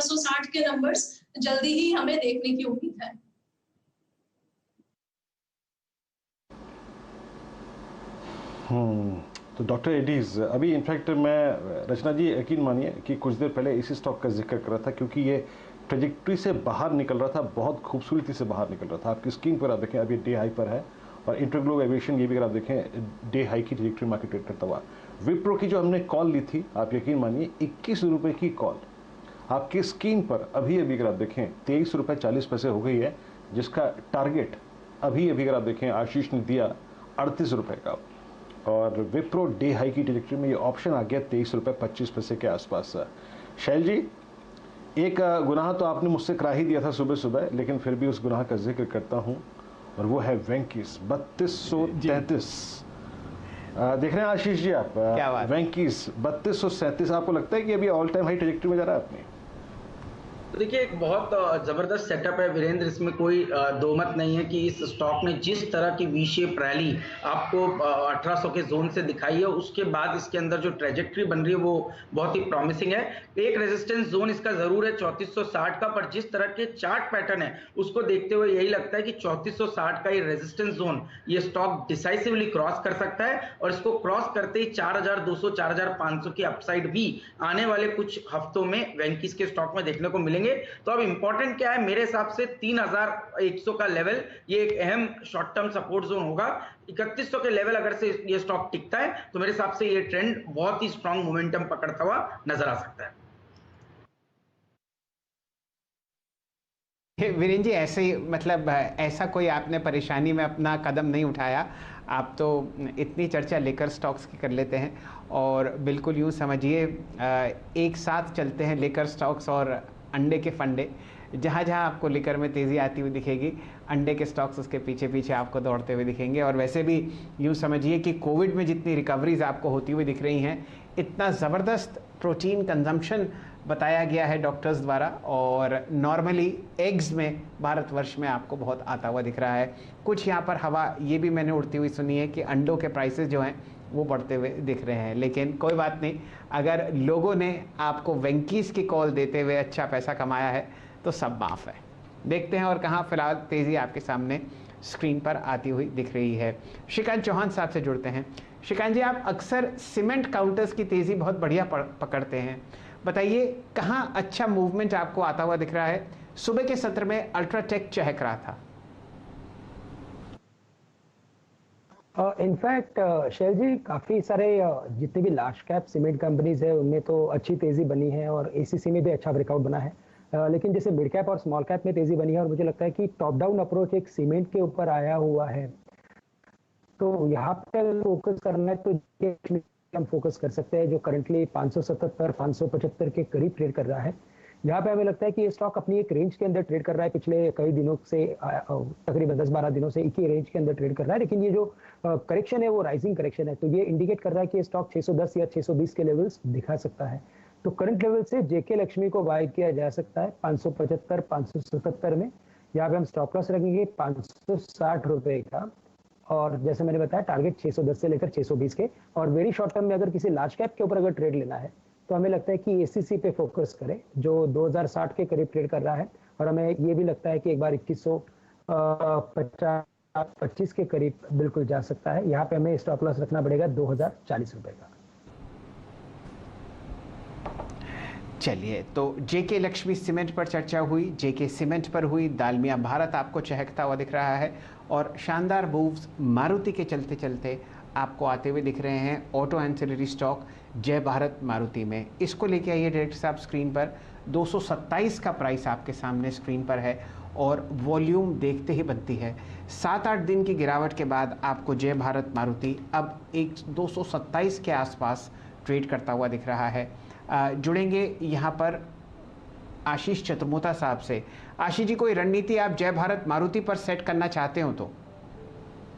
1860 के नंबर्स जल्दी ही हमें देखने की उम्मीद है। तो डॉक्टर एडीज, अभी इनफैक्ट मैं, रचना जी यकीन मानिए कि कुछ देर पहले इसी स्टॉक का जिक्र कर रहा था, क्योंकि ये ट्रेजेक्ट्री से बाहर निकल रहा था, बहुत खूबसूरती से बाहर निकल रहा था। आपकी स्क्रीन पर आप देखें अभी डे हाई पर है, और इंटरग्लोब एविएशन ये भी अगर आप देखें डे हाई की ट्रेजेक्ट्री मार्केट ट्रेड करता हुआ। विप्रो की जो हमने कॉल ली थी, आप यकीन मानिए 21 रुपये की कॉल आपकी स्क्रीन पर अभी अगर आप देखें 23 रुपये 40 पैसे हो गई है, जिसका टारगेट अभी अगर आप देखें आशीष ने दिया 38 रुपये का। और विप्रो डे हाई की ट्रेजेक्ट्री में ये ऑप्शन आ गया 23 रुपये 25 पैसे के आसपास। शैल जी, एक गुनाह तो आपने मुझसे करा ही दिया था सुबह सुबह, लेकिन फिर भी उस गुनाह का जिक्र करता हूं, और वो है वेंकीस 3233। देख रहे हैं आशीष जी आप, वेंकीस 3237, आपको लगता है कि अभी ऑल टाइम हाई ट्रेजेक्ट्री में जा रहा है अपनी? तो देखिए, एक बहुत ज़बरदस्त सेटअप है वीरेंद्र, इसमें कोई दो मत नहीं है कि इस स्टॉक ने जिस तरह की वी शेप रैली आपको 1800 के जोन से दिखाई है, उसके बाद इसके अंदर जो ट्रेजेक्ट्री बन रही है वो बहुत ही प्रॉमिसिंग है। एक रेजिस्टेंस जोन इसका ज़रूर है 3460 का, पर जिस तरह के चार्ट पैटर्न है उसको देखते हुए यही लगता है कि 3460 का ये रेजिस्टेंस जोन ये स्टॉक डिसाइसिवली क्रॉस कर सकता है, और इसको क्रॉस करते ही 4200 4500 की अपसाइड भी आने वाले कुछ हफ्तों में वेंकीस के स्टॉक में देखने को मिलेंगे। तो अब इंपॉर्टेंट क्या है, मेरे हिसाब से 3100 का लेवल ये एक अहम शॉर्ट टर्म सपोर्ट जोन होगा। 3100 के लेवल अगर से ये स्टॉक टिकता है तो मेरे हिसाब से ये ट्रेंड बहुत ही स्ट्रांग मोमेंटम पकड़ता हुआ नजर आ सकता है। वीरेंद्र जी, ऐसे ही मतलब ऐसा कोई आपने परेशानी में अपना कदम नहीं उठाया, आप तो इतनी चर्चा लेकर स्टॉक्स की कर लेते हैं, और बिल्कुल यूँ समझिए एक साथ चलते हैं लेकर स्टॉक्स और अंडे के फंडे। जहाँ जहाँ आपको लेकर में तेज़ी आती हुई दिखेगी, अंडे के स्टॉक्स उसके पीछे पीछे आपको दौड़ते हुए दिखेंगे। और वैसे भी यूँ समझिए कि कोविड में जितनी रिकवरीज आपको होती हुई दिख रही हैं, इतना ज़बरदस्त प्रोटीन कंजम्पशन बताया गया है डॉक्टर्स द्वारा, और नॉर्मली एग्स में भारतवर्ष में आपको बहुत आता हुआ दिख रहा है। कुछ यहाँ पर हवा ये भी मैंने उड़ती हुई सुनी है कि अंडों के प्राइसेस जो हैं वो बढ़ते हुए दिख रहे हैं, लेकिन कोई बात नहीं, अगर लोगों ने आपको वेंकीस की कॉल देते हुए अच्छा पैसा कमाया है तो सब माफ़ है। देखते हैं और कहाँ फिलहाल तेज़ी आपके सामने स्क्रीन पर आती हुई दिख रही है। श्रीकांत चौहान साहब से जुड़ते हैं। श्रीकांत जी, आप अक्सर सीमेंट काउंटर्स की तेज़ी बहुत बढ़िया पकड़ते हैं, बताइए कहाँ अच्छा मूवमेंट आपको आता हुआ दिख रहा है? सुबह के सत्र में अल्ट्राटेक चहक रहा था। इनफैक्ट शैल जी, काफ़ी सारे जितने भी लार्ज कैप सीमेंट कंपनीज है उनमें तो अच्छी तेज़ी बनी है, और एसीसी में भी अच्छा ब्रेकआउट बना है। लेकिन जैसे मिड कैप और स्मॉल कैप में तेज़ी बनी है, और मुझे लगता है कि टॉप डाउन अप्रोच एक सीमेंट के ऊपर आया हुआ है, तो यहाँ पे फोकस करना है तो हम फोकस कर सकते हैं, जो करंटली 577 575 के करीब ट्रेड कर रहा है। यहाँ पे हमें लगता है कि ये स्टॉक अपनी एक रेंज के अंदर ट्रेड कर रहा है, पिछले कई दिनों से तकरीबन 10-12 दिनों से एक ही रेंज के अंदर ट्रेड कर रहा है। लेकिन ये जो करेक्शन है वो राइजिंग करेक्शन है, तो ये इंडिकेट कर रहा है कि ये स्टॉक 610 या 620 के लेवल्स दिखा सकता है। तो करंट लेवल से जेके लक्ष्मी को बाय किया जा सकता है 575 577 में। यहाँ पे हम स्टॉप लॉस रखेंगे 560 रुपए का, और जैसे मैंने बताया टारगेट 610 से लेकर 620 के। और वेरी शॉर्ट टर्म में अगर किसी लार्ज कैप के ऊपर अगर ट्रेड लेना है तो हमें लगता है कि एसीसी पे फोकस करें, जो 2060 के करीब ट्रेड कर रहा है, और हमें ये भी लगता है कि एक बार 2125 के करीब बिल्कुल जा सकता है। यहाँ पे हमें स्टॉप लॉस रखना पड़ेगा 2040 रुपए का। चलिए, तो जेके लक्ष्मी सीमेंट पर चर्चा हुई, जेके सीमेंट पर हुई, दालमिया भारत आपको चहकता हुआ दिख रहा है, और शानदार मूव्स मारुति के चलते चलते आपको आते हुए दिख रहे हैं ऑटो एंसिलरी स्टॉक जय भारत मारुति में। इसको लेके आइए डायरेक्टर साहब स्क्रीन पर। 227 का प्राइस आपके सामने स्क्रीन पर है, और वॉल्यूम देखते ही बनती है। 7-8 दिन की गिरावट के बाद आपको जय भारत मारुति अब एक 227 के आसपास ट्रेड करता हुआ दिख रहा है। जुड़ेंगे यहाँ पर आशीष चतुर्मोता साहब से। आशीष जी, कोई रणनीति आप जय भारत मारुति पर सेट करना चाहते हो तो?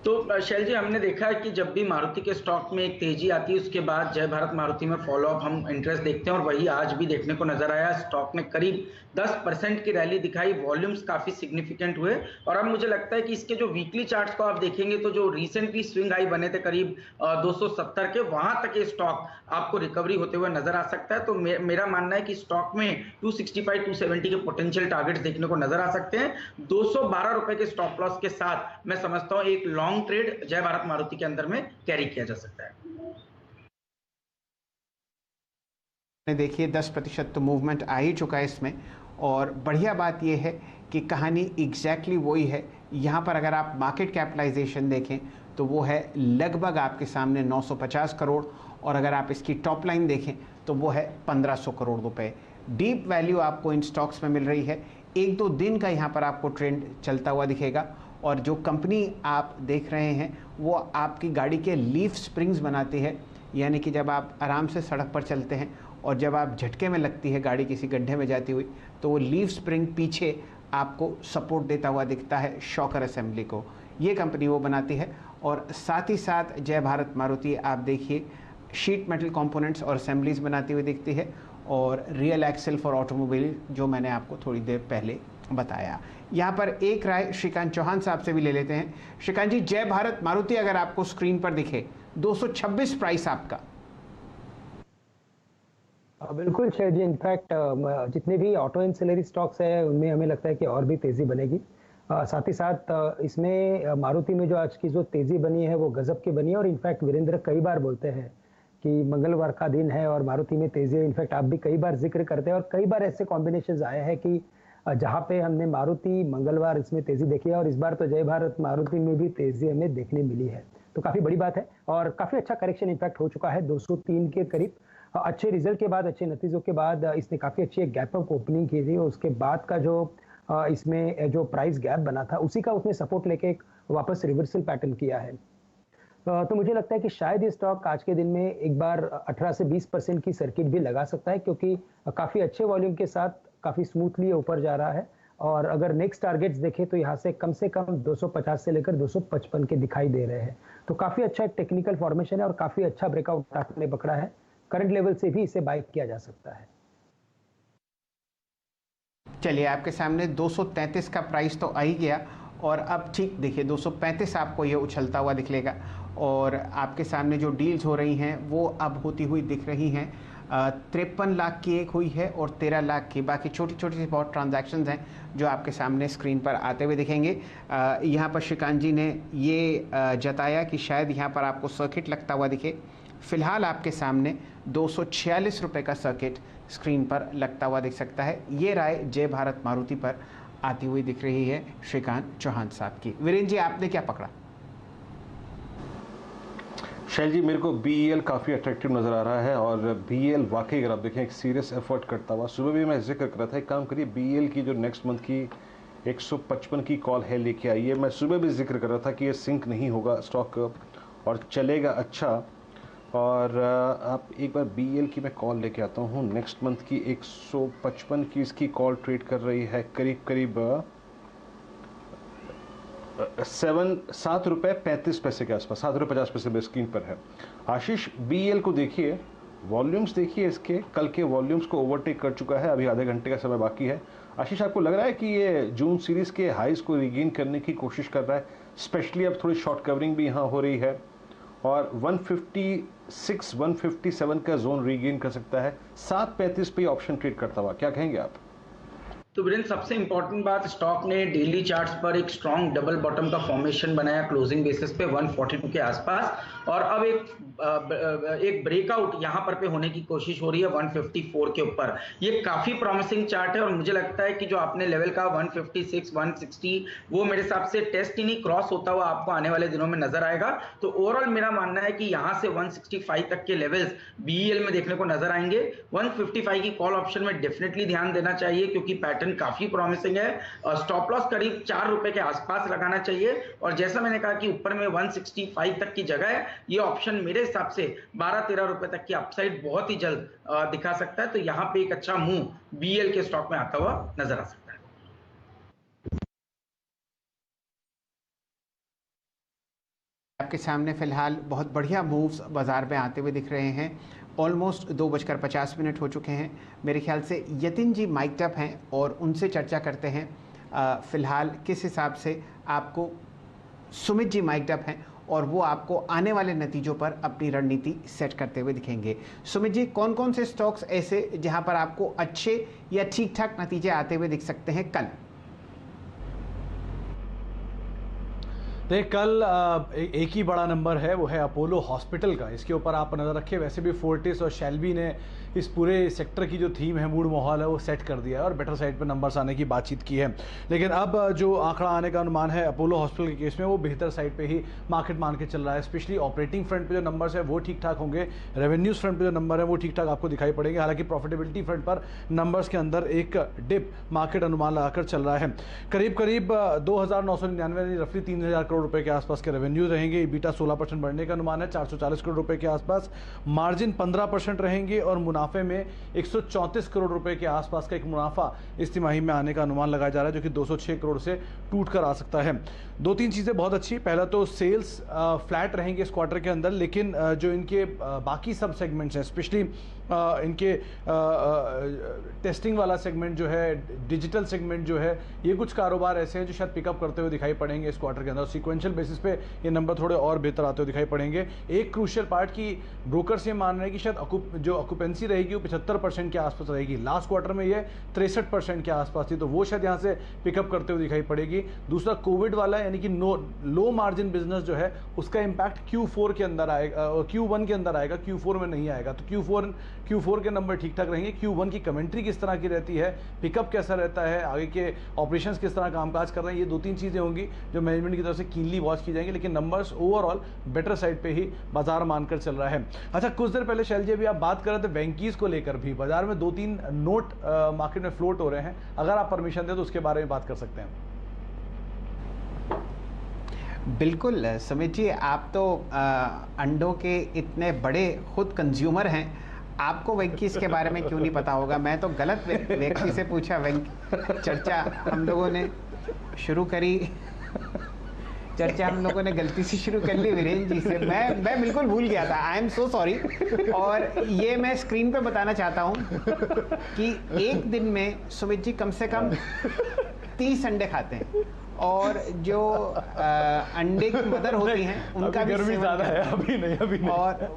तो शैल जी, हमने देखा है कि जब भी मारुति के स्टॉक में एक तेजी आती है उसके बाद जय भारत मारुति में फॉलो अप हम इंटरेस्ट देखते हैं, और वही आज भी देखने को नजर आया। स्टॉक ने करीब 10% की रैली दिखाई, वॉल्यूम्स काफी सिग्निफिकेंट हुए, और अब मुझे लगता है कि इसके जो वीकली चार्ट्स को आप देखेंगे तो जो रिसेंटली स्विंग हाई बने थे करीब 270 के, वहां तक ये स्टॉक आपको रिकवरी होते हुए नजर आ सकता है। तो मेरा मानना है कि स्टॉक में 265 270 के पोटेंशियल टारगेट्स देखने को नजर आ सकते हैं। 212 रुपए के स्टॉप लॉस के साथ मैं समझता हूं एक लॉन्ग ट्रेड जय भारत मारुति के अंदर में कैरी किया जा सकता है। देखिए 10% तो मूवमेंट आ ही चुका है इसमें, और बढ़िया बात यह है कि कहानी एग्जैक्टली वही है। यहाँ पर अगर आप मार्केट कैपिटलाइजेशन देखें तो वो है लगभग आपके सामने 950 करोड़, और अगर आप इसकी टॉप लाइन देखें तो वो है 1500 करोड़ रुपए। डीप वैल्यू आपको इन स्टॉक्स में मिल रही है। एक दो दिन का यहाँ पर आपको ट्रेंड चलता हुआ दिखेगा, और जो कंपनी आप देख रहे हैं वो आपकी गाड़ी के लीफ स्प्रिंग्स बनाती है, यानी कि जब आप आराम से सड़क पर चलते हैं और जब आप झटके में लगती है गाड़ी किसी गड्ढे में जाती हुई, तो वो लीफ स्प्रिंग पीछे आपको सपोर्ट देता हुआ दिखता है शॉकर असेंबली को। ये कंपनी वो बनाती है। और साथ ही साथ जय भारत मारुति आप देखिए शीट मेटल कंपोनेंट्स और असेंबलीज बनाती हुई दिखती है, और रियल एक्सेल फॉर ऑटोमोबाइल जो मैंने आपको थोड़ी देर पहले बताया। यहाँ पर एक राय श्रीकांत चौहान साहब से भी ले लेते हैं। श्रीकांत जी, जय भारत मारुति अगर आपको स्क्रीन पर दिखे 226 प्राइस आपका। बिल्कुल शेर जी, इनफैक्ट जितने भी ऑटो एंसिलरी स्टॉक्स है उनमें हमें लगता है कि और भी तेजी बनेगी। साथ ही साथ इसमें मारुति में जो आज की जो तेजी बनी है वो गजब की बनी है, और इनफैक्ट वीरेंद्र कई बार बोलते हैं कि मंगलवार का दिन है और मारुति में तेजी है। इनफैक्ट आप भी कई बार जिक्र करते हैं, और कई बार ऐसे कॉम्बिनेशन आए हैं कि जहां पे हमने मारुति मंगलवार इसमें तेजी देखी है, और इस बार तो जय भारत मारुति में भी तेजी हमें देखने मिली है, तो काफी बड़ी बात है। और काफी अच्छा करेक्शन इनफैक्ट हो चुका है 203 के करीब। अच्छे रिजल्ट के बाद, अच्छे नतीजों के बाद इसने काफी अच्छी एक गैप अप ओपनिंग की थी, और उसके बाद का जो इसमें जो प्राइस गैप बना था उसी का उसने सपोर्ट लेके एक वापस रिवर्सल पैटर्न किया है। तो मुझे लगता है कि शायद ये स्टॉक आज के दिन में एक बार 18 से 20% की सर्किट भी लगा सकता है, क्योंकि काफी अच्छे वॉल्यूम के साथ काफी स्मूथली ऊपर जा रहा है। और अगर नेक्स्ट टारगेट्स देखें तो यहाँ से कम 250 से लेकर 255 के दिखाई दे रहे हैं। तो काफी अच्छा एक टेक्निकल फॉर्मेशन है और काफी अच्छा ब्रेकआउट आपने पकड़ा है। करंट लेवल से भी इसे बाय किया जा सकता है। चलिए, आपके सामने 233 का प्राइस तो आ ही गया, और अब ठीक देखिए 235 आपको ये उछलता हुआ दिखेगा, और आपके सामने जो डील्स हो रही हैं वो अब होती हुई दिख रही हैं। 53 लाख की एक हुई है और 13 लाख की, बाकी छोटी छोटी सी बहुत ट्रांजैक्शंस हैं जो आपके सामने स्क्रीन पर आते हुए दिखेंगे। यहाँ पर श्रीकांत जी ने ये जताया कि शायद यहाँ पर आपको सर्किट लगता हुआ दिखे। फ़िलहाल आपके सामने 246 रुपये का सर्किट स्क्रीन पर लगता हुआ दिख सकता है। ये राय जय भारत मारुति पर आती हुई दिख रही है श्रीकांत चौहान साहब की। वीरेंद्र जी, आपने क्या पकड़ा? शैल जी, मेरे को BEL काफ़ी अट्रैक्टिव नज़र आ रहा है, और BEL वाकई अगर आप देखें एक सीरियस एफर्ट करता हुआ। सुबह भी मैं जिक्र कर रहा था, एक काम करिए BEL की जो नेक्स्ट मंथ की 155 की कॉल है लेके आई है। मैं सुबह भी जिक्र कर रहा था कि ये सिंक नहीं होगा स्टॉक और चलेगा अच्छा। और आप एक बार BEL की मैं कॉल लेके आता हूँ। नेक्स्ट मंथ की 155 की इसकी कॉल ट्रेड कर रही है करीब 7 रुपये 35 पैसे के आसपास, 7 रुपये 50 पैसे में स्क्रीन पर है। आशीष, BEL को देखिए, वॉल्यूम्स देखिए, इसके कल के वॉल्यूम्स को ओवरटेक कर चुका है। अभी आधे घंटे का समय बाकी है। आशीष, आपको लग रहा है कि ये जून सीरीज़ के हाइज को रिगेन करने की कोशिश कर रहा है? स्पेशली अब थोड़ी शॉर्ट कवरिंग भी यहाँ हो रही है, और 156 157 का जोन रीगेन कर सकता है। 7.35 पे ऑप्शन ट्रेड करता हुआ, क्या कहेंगे आप? तो वीरेंद्र, सबसे इंपॉर्टेंट बात, स्टॉक ने डेली चार्ट्स पर एक स्ट्रॉन्ग डबल बॉटम का फॉर्मेशन बनाया क्लोजिंग बेसिस पे 142 के आसपास, और अब एक ब्रेकआउट यहां पर पे होने की कोशिश हो रही है 154 के ऊपर। ये काफी प्रॉमिसिंग चार्ट है, और मुझे लगता है कि जो आपने लेवल का 156 160 वो मेरे हिसाब से टेस्ट ही नहीं, क्रॉस होता हुआ आपको आने वाले दिनों में नजर आएगा। तो ओवरऑल मेरा मानना है कि यहां से 165 तक के लेवल्स BEL में देखने को नजर आएंगे। 155 की कॉल ऑप्शन में डेफिनेटली ध्यान देना चाहिए, क्योंकि पैटर्न काफी प्रॉमिसिंग है। स्टॉप लॉस करीब 4 रुपए के आसपास लगाना चाहिए, और जैसा मैंने कहा कि ऊपर में 165 तक की जगह है। ये ऑप्शन मेरे हिसाब से 12-13 रुपए तक की अपसाइड बहुत ही जल्द दिखा सकता है। तो यहां पे एक अच्छा मूव BEL के स्टॉक में आता हुआ नजर आ सकता है। आपके सामने फ़िलहाल बहुत बढ़िया मूव्स बाज़ार में आते हुए दिख रहे हैं। ऑलमोस्ट 2:50 हो चुके हैं। मेरे ख्याल से यतिन जी माइक्ड अप हैं और उनसे चर्चा करते हैं फ़िलहाल किस हिसाब से आपको सुमित जी माइक्ड अप हैं और वो आपको आने वाले नतीजों पर अपनी रणनीति सेट करते हुए दिखेंगे। सुमित जी, कौन कौन से स्टॉक्स ऐसे जहां पर आपको अच्छे या ठीक ठाक नतीजे आते हुए दिख सकते हैं कल? देखिए, कल एक ही बड़ा नंबर है, वो है अपोलो हॉस्पिटल का। इसके ऊपर आप नज़र रखें। वैसे भी फोर्टिस और शेल्बी ने इस पूरे सेक्टर की जो थीम है, मूड माहौल है, वो सेट कर दिया है और बेटर साइड पर नंबर्स आने की बातचीत की है। लेकिन अब जो आंकड़ा आने का अनुमान है अपोलो हॉस्पिटल के केस में, वो बेहतर साइड पे ही मार्केट मान के चल रहा है। स्पेशली ऑपरेटिंग फ्रंट पे जो नंबर्स है वो ठीक ठाक होंगे, रेवेन्यूज फ्रंट पे जो नंबर है वो ठीक ठाक आपको दिखाई पड़ेंगे। हालांकि प्रॉफिटेबिलिटी फ्रंट पर नंबर्स के अंदर एक डिप मार्केट अनुमान लगाकर चल रहा है। करीब करीब 2,999 रफली 3,000 करोड़ रुपए के आसपास के रेवेन्यूज रहेंगे। EBITDA 16% बढ़ने का अनुमान है, 440 करोड़ रुपए के आसपास। मार्जिन 15% रहेंगे और मुनाफे में 134 करोड़ रुपए के आसपास का एक मुनाफा इस तिमाही में आने का अनुमान लगाया जा रहा है, जो कि 206 करोड़ से टूट कर आ सकता है। दो तीन चीज़ें बहुत अच्छी। पहला तो सेल्स फ्लैट रहेंगे इस क्वार्टर के अंदर, लेकिन जो इनके बाकी सब सेगमेंट्स हैं, स्पेशली इनके टेस्टिंग वाला सेगमेंट जो है, डिजिटल सेगमेंट जो है, ये कुछ कारोबार ऐसे हैं जो शायद पिकअप करते हुए दिखाई पड़ेंगे इस क्वार्टर के अंदर। सीक्वेंशियल बेसिस पे ये नंबर थोड़े और बेहतर आते हुए दिखाई पड़ेंगे। एक क्रूशियल पार्ट की ब्रोकर्स ये मान रहे हैं कि शायद जो ऑक्यूपेंसी रहेगी वो 75% के आसपास रहेगी। लास्ट क्वार्टर में ये 63% के आसपास थी, तो वो शायद यहाँ से पिकअप करते हुए दिखाई पड़ेगी। दूसरा कोविड वाला, यानी कि लो मार्जिन बिजनेस जो है, उसका इम्पैक्ट Q4 के अंदर आएगा, Q1 के अंदर आएगा, Q4 में नहीं आएगा। तो Q4 के नंबर ठीक ठाक रहेंगे। Q1 की कमेंट्री किस तरह की रहती है, पिकअप कैसा रहता है, आगे के ऑपरेशंस किस तरह कामकाज कर रहे हैं, ये दो तीन चीज़ें होंगी जो मैनेजमेंट की तरफ से कीनली वॉच की जाएंगी। लेकिन नंबर्स ओवरऑल बेटर साइड पे ही बाजार मानकर चल रहा है। अच्छा, कुछ देर पहले शैल जी अभी आप बात कर रहे थे वेंकीज को लेकर भी बाजार में 2-3 नोट मार्केट में फ्लोट हो रहे हैं। अगर आप परमिशन दें तो उसके बारे में बात कर सकते हैं। बिल्कुल सुमित जी, आप तो अंडों के इतने बड़े खुद कंज्यूमर हैं, आपको वेंकीज के बारे में क्यों नहीं पता होगा? मैं तो गलत व्यक्ति से पूछा। चर्चा हम लोगों ने शुरू करी, चर्चा हम लोगों ने गलती से शुरू कर ली वीरेंद्र जी से। मैं बिल्कुल भूल गया था, आई एम सो सॉरी। और ये मैं स्क्रीन पे बताना चाहता हूँ कि एक दिन में सुमित जी कम से कम 30 अंडे खाते हैं, और जो अंडे की मदर होती हैं उनका भी गर्मी ज़्यादा है, अभी नहीं। और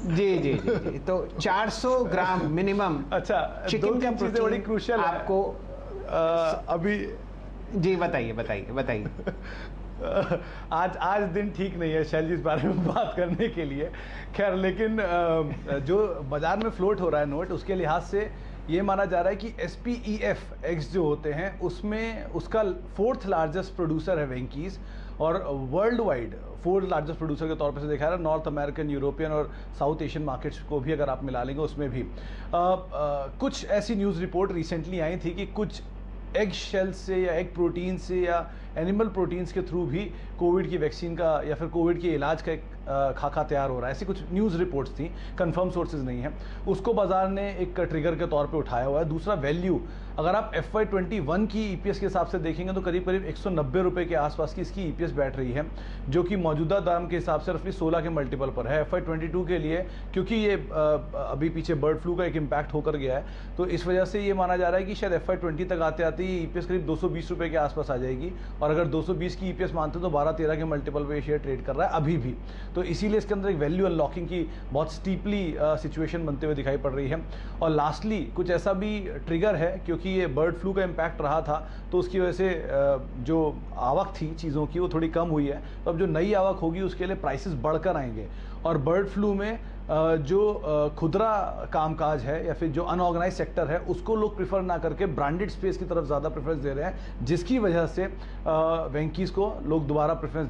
जी, तो 400 ग्राम मिनिमम। अच्छा, चिकन का प्रोटीन बड़ी क्रूशियल आपको अभी। जी, बताइए। आज दिन ठीक नहीं है शैल जी इस बारे में बात करने के लिए। खैर, लेकिन जो बाजार में फ्लोट हो रहा है नोट, उसके लिहाज से ये माना जा रहा है कि SPEF जो होते हैं उसमें उसका 4th लार्जेस्ट प्रोड्यूसर है वेंकीज, और world wide 4th largest producer के तौर पर से देखा रहा है। नॉर्थ अमेरिकन, यूरोपियन और साउथ एशियन मार्केट्स को भी अगर आप मिला लेंगे उसमें भी कुछ ऐसी न्यूज़ रिपोर्ट रिसेंटली आई थी कि कुछ एग शेल से या एग प्रोटीन से या एनिमल प्रोटीन्स के थ्रू भी कोविड की वैक्सीन का या फिर कोविड के इलाज का एक खाका तैयार हो रहा है। ऐसी कुछ न्यूज़ रिपोर्ट्स थी, कंफर्म सोर्सेज नहीं है। उसको बाजार ने एक ट्रिगर के तौर पे उठाया हुआ है। दूसरा वैल्यू, अगर आप FY21 की EPS के हिसाब से देखेंगे तो करीब करीब 190 रुपये के आसपास की इसकी EPS बैठ रही है, जो कि मौजूदा दाम के हिसाब से रफली 16 के मल्टीपल पर है। FY22 के लिए, क्योंकि ये अभी पीछे बर्ड फ्लू का एक इम्पैक्ट होकर गया है, तो इस वजह से ये माना जा रहा है कि शायद FY20 तक आते आते ये EPS करीब 220 रुपये के आसपास आ जाएगी। और अगर 220 की EPS मानते तो 12-13 के मल्टीपल पे शेयर ट्रेड कर रहा है अभी भी। तो इसीलिए इसके अंदर एक वैल्यू अनलॉकिंग की बहुत स्टीपली सिचुएशन बनते हुए दिखाई पड़ रही है। और लास्टली कुछ ऐसा भी ट्रिगर है, क्योंकि ये बर्ड फ्लू का इम्पैक्ट रहा था तो उसकी वजह से जो आवक थी चीज़ों की वो थोड़ी कम हुई है। तो अब जो नई आवक होगी उसके लिए प्राइसेस बढ़कर आएंगे। और बर्ड फ्लू में जो खुदरा कामकाज है या फिर जो अनऑर्गेनाइज सेक्टर है उसको लोग प्रेफर ना करके ब्रांडेड स्पेस की तरफ ज़्यादा प्रेफरेंस दे रहे हैं, जिसकी वजह से वेंकीज को लोग दोबारा प्रेफरेंस